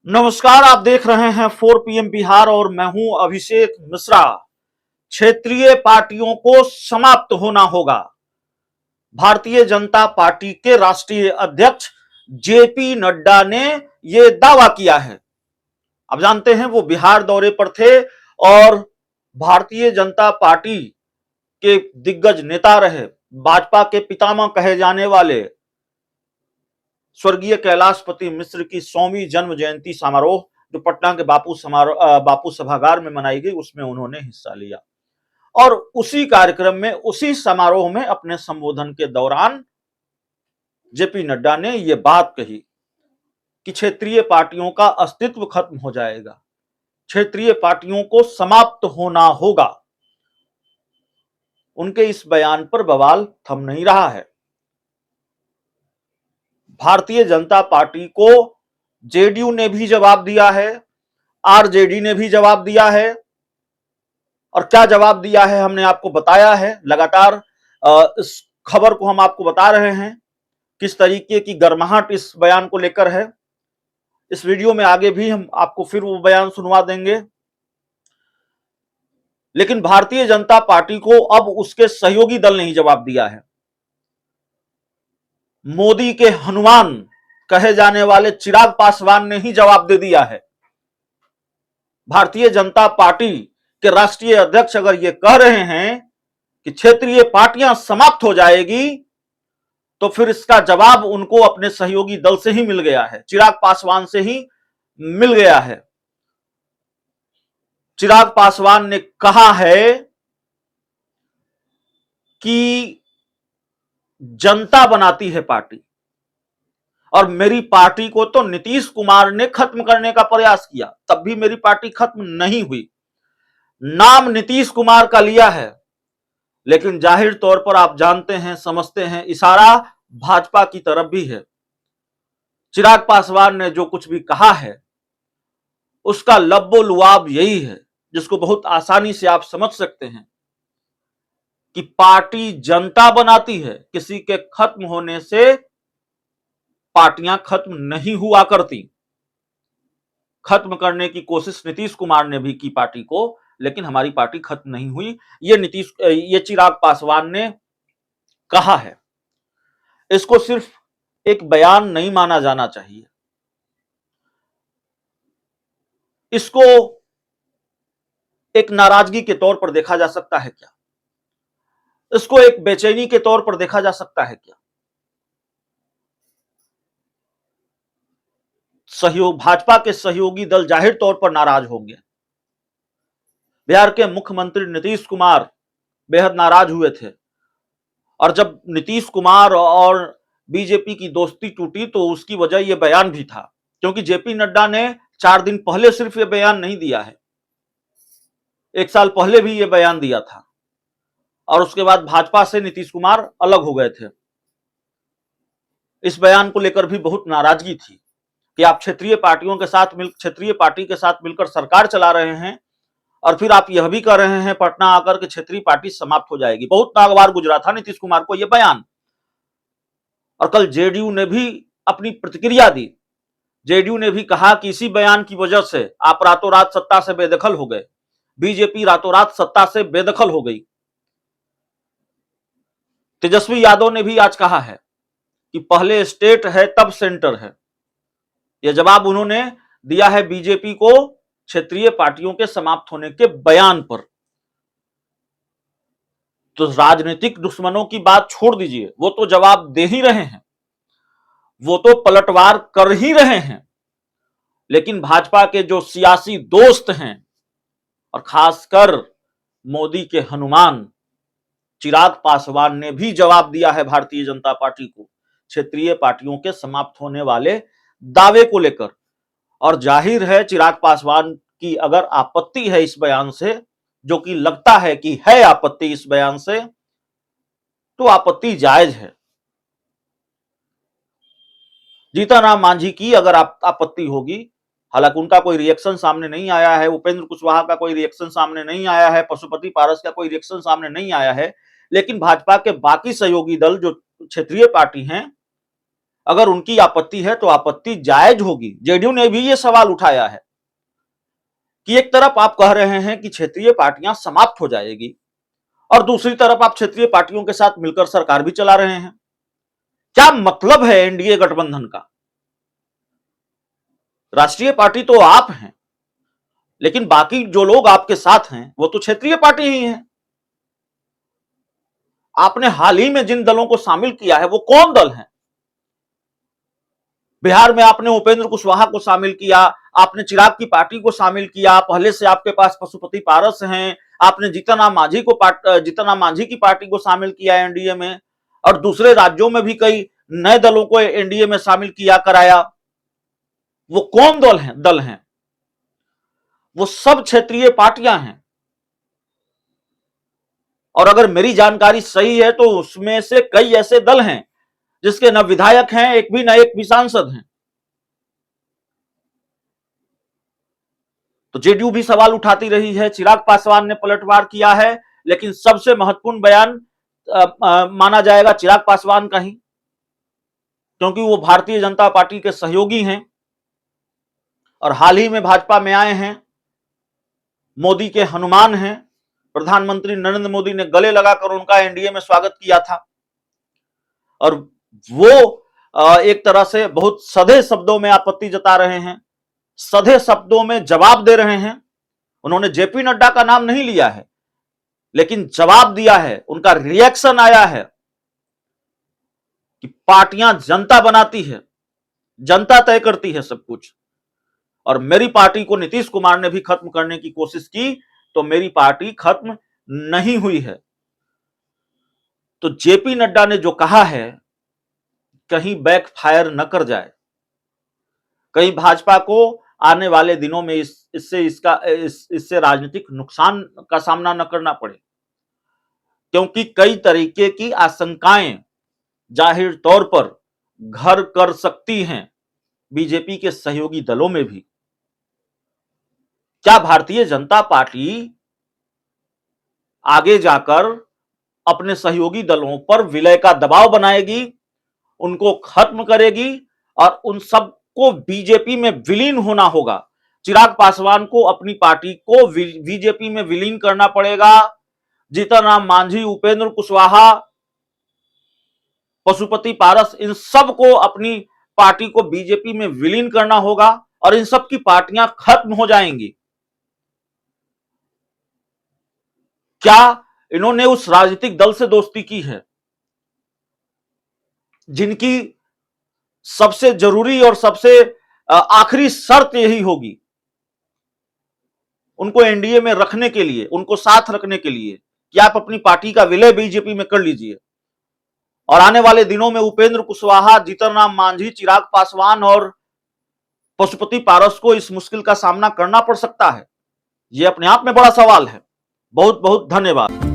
नमस्कार, आप देख रहे हैं 4 PM बिहार और मैं हूं अभिषेक मिश्रा। क्षेत्रीय पार्टियों को समाप्त होना होगा। भारतीय जनता पार्टी के राष्ट्रीय अध्यक्ष जेपी नड्डा ने यह दावा किया है। आप जानते हैं वो बिहार दौरे पर थे और भारतीय जनता पार्टी के दिग्गज नेता रहे, भाजपा के पितामह कहे जाने वाले स्वर्गीय कैलाशपति मिश्र की 100वीं जन्म जयंती समारोह जो पटना के बापू सभागार में मनाई गई, उसमें उन्होंने हिस्सा लिया और उसी कार्यक्रम में, उसी समारोह में अपने संबोधन के दौरान जेपी नड्डा ने यह बात कही कि क्षेत्रीय पार्टियों का अस्तित्व खत्म हो जाएगा, क्षेत्रीय पार्टियों को समाप्त होना होगा। उनके इस बयान पर बवाल थम नहीं रहा है। भारतीय जनता पार्टी को जेडीयू ने भी जवाब दिया है, आरजेडी ने भी जवाब दिया है और क्या जवाब दिया है हमने आपको बताया है। लगातार इस खबर को हम आपको बता रहे हैं किस तरीके की गर्माहट इस बयान को लेकर है। इस वीडियो में आगे भी हम आपको फिर वो बयान सुनवा देंगे, लेकिन भारतीय जनता पार्टी को अब उसके सहयोगी दल ने ही जवाब दिया है। मोदी के हनुमान कहे जाने वाले चिराग पासवान ने ही जवाब दे दिया है। भारतीय जनता पार्टी के राष्ट्रीय अध्यक्ष अगर ये कह रहे हैं कि क्षेत्रीय पार्टियां समाप्त हो जाएगी, तो फिर इसका जवाब उनको अपने सहयोगी दल से ही मिल गया है, चिराग पासवान से ही मिल गया है। चिराग पासवान ने कहा है कि जनता बनाती है पार्टी और मेरी पार्टी को तो नीतीश कुमार ने खत्म करने का प्रयास किया, तब भी मेरी पार्टी खत्म नहीं हुई। नाम नीतीश कुमार का लिया है, लेकिन जाहिर तौर पर आप जानते हैं, समझते हैं, इशारा भाजपा की तरफ भी है। चिराग पासवान ने जो कुछ भी कहा है उसका लब्बो लुआब यही है, जिसको बहुत आसानी से आप समझ सकते हैं कि पार्टी जनता बनाती है, किसी के खत्म होने से पार्टियां खत्म नहीं हुआ करती। खत्म करने की कोशिश नीतीश कुमार ने भी की पार्टी को, लेकिन हमारी पार्टी खत्म नहीं हुई, ये चिराग पासवान ने कहा है। इसको सिर्फ एक बयान नहीं माना जाना चाहिए, इसको एक नाराजगी के तौर पर देखा जा सकता है क्या? इसको एक बेचैनी के तौर पर देखा जा सकता है क्या? भाजपा के सहयोगी दल जाहिर तौर पर नाराज होंगे। बिहार के मुख्यमंत्री नीतीश कुमार बेहद नाराज हुए थे और जब नीतीश कुमार और बीजेपी की दोस्ती टूटी तो उसकी वजह यह बयान भी था, क्योंकि जेपी नड्डा ने 4 दिन पहले सिर्फ यह बयान नहीं दिया है, 1 साल पहले भी यह बयान दिया था और उसके बाद भाजपा से नीतीश कुमार अलग हो गए थे। इस बयान को लेकर भी बहुत नाराजगी थी कि आप क्षेत्रीय पार्टी के साथ मिलकर सरकार चला रहे हैं और फिर आप यह भी कह रहे हैं पटना आकर के क्षेत्रीय पार्टी समाप्त हो जाएगी। बहुत नागवार गुजरा था नीतीश कुमार को यह बयान। और कल जेडीयू ने भी अपनी प्रतिक्रिया दी। जेडीयू ने भी कहा कि इसी बयान की वजह से आप रातों रात सत्ता से बेदखल हो गए, बीजेपी रातों रात सत्ता से बेदखल हो गई। तेजस्वी यादव ने भी आज कहा है कि पहले स्टेट है तब सेंटर है। यह जवाब उन्होंने दिया है बीजेपी को क्षेत्रीय पार्टियों के समाप्त होने के बयान पर। तो राजनीतिक दुश्मनों की बात छोड़ दीजिए, वो तो जवाब दे ही रहे हैं, वो तो पलटवार कर ही रहे हैं, लेकिन भाजपा के जो सियासी दोस्त हैं और खासकर मोदी के हनुमान चिराग पासवान ने भी जवाब दिया है भारतीय जनता पार्टी को क्षेत्रीय पार्टियों के समाप्त होने वाले दावे को लेकर। और जाहिर है चिराग पासवान की अगर आपत्ति है इस बयान से, जो कि लगता है कि है आपत्ति इस बयान से, तो आपत्ति जायज है। जीतन राम मांझी की अगर आपत्ति होगी, हालांकि उनका कोई रिएक्शन सामने नहीं आया है, उपेंद्र कुशवाहा का कोई रिएक्शन सामने नहीं आया है, पशुपति पारस का कोई रिएक्शन सामने नहीं आया है, लेकिन भाजपा के बाकी सहयोगी दल जो क्षेत्रीय पार्टी हैं, अगर उनकी आपत्ति है तो आपत्ति जायज होगी। जेडीयू ने भी यह सवाल उठाया है कि एक तरफ आप कह रहे हैं कि क्षेत्रीय पार्टियां समाप्त हो जाएगी और दूसरी तरफ आप क्षेत्रीय पार्टियों के साथ मिलकर सरकार भी चला रहे हैं। क्या मतलब है एनडीए गठबंधन का? राष्ट्रीय पार्टी तो आप हैं, लेकिन बाकी जो लोग आपके साथ हैं वो तो क्षेत्रीय पार्टी ही हैं। आपने हाल ही में जिन दलों को शामिल किया है वो कौन दल हैं? बिहार में आपने उपेंद्र कुशवाहा को शामिल किया, आपने चिराग की पार्टी को शामिल किया, पहले से आपके पास पशुपति पारस हैं, आपने जीतन राम मांझी की पार्टी को शामिल किया एनडीए में, और दूसरे राज्यों में भी कई नए दलों को एनडीए में शामिल किया कराया। वो कौन दल हैं? वो सब क्षेत्रीय पार्टियां हैं। और अगर मेरी जानकारी सही है तो उसमें से कई ऐसे दल हैं जिसके न विधायक हैं, एक भी सांसद हैं। तो जेडीयू भी सवाल उठाती रही है, चिराग पासवान ने पलटवार किया है, लेकिन सबसे महत्वपूर्ण बयान माना जाएगा चिराग पासवान का ही, क्योंकि वो भारतीय जनता पार्टी के सहयोगी हैं और हाल ही में भाजपा में आए हैं, मोदी के हनुमान हैं। प्रधानमंत्री नरेंद्र मोदी ने गले लगाकर उनका एनडीए में स्वागत किया था और वो एक तरह से बहुत सधे शब्दों में आपत्ति जता रहे हैं, सधे शब्दों में जवाब दे रहे हैं। उन्होंने जेपी नड्डा का नाम नहीं लिया है, लेकिन जवाब दिया है, उनका रिएक्शन आया है कि पार्टियां जनता बनाती है, जनता तय करती है सब कुछ। और मेरी पार्टी को नीतीश कुमार ने भी खत्म करने की कोशिश की तो मेरी पार्टी खत्म नहीं हुई है। तो जेपी नड्डा ने जो कहा है कहीं बैकफायर न कर जाए, कहीं भाजपा को आने वाले दिनों में इससे राजनीतिक नुकसान का सामना न करना पड़े, क्योंकि कई तरीके की आशंकाएं जाहिर तौर पर घर कर सकती हैं बीजेपी के सहयोगी दलों में भी। क्या भारतीय जनता पार्टी आगे जाकर अपने सहयोगी दलों पर विलय का दबाव बनाएगी, उनको खत्म करेगी और उन सबको बीजेपी में विलीन होना होगा? चिराग पासवान को अपनी पार्टी को बीजेपी में विलीन करना पड़ेगा। जीतन राम मांझी, उपेंद्र कुशवाहा, पशुपति पारस, इन सबको अपनी पार्टी को बीजेपी में विलीन करना होगा और इन सब की पार्टियां खत्म हो जाएंगी। क्या इन्होंने उस राजनीतिक दल से दोस्ती की है जिनकी सबसे जरूरी और सबसे आखिरी शर्त यही होगी उनको एनडीए में रखने के लिए, उनको साथ रखने के लिए, कि आप अपनी पार्टी का विलय बीजेपी में कर लीजिए। और आने वाले दिनों में उपेंद्र कुशवाहा, जीतन राम मांझी, चिराग पासवान और पशुपति पारस को इस मुश्किल का सामना करना पड़ सकता है। यह अपने आप में बड़ा सवाल है। बहुत बहुत धन्यवाद।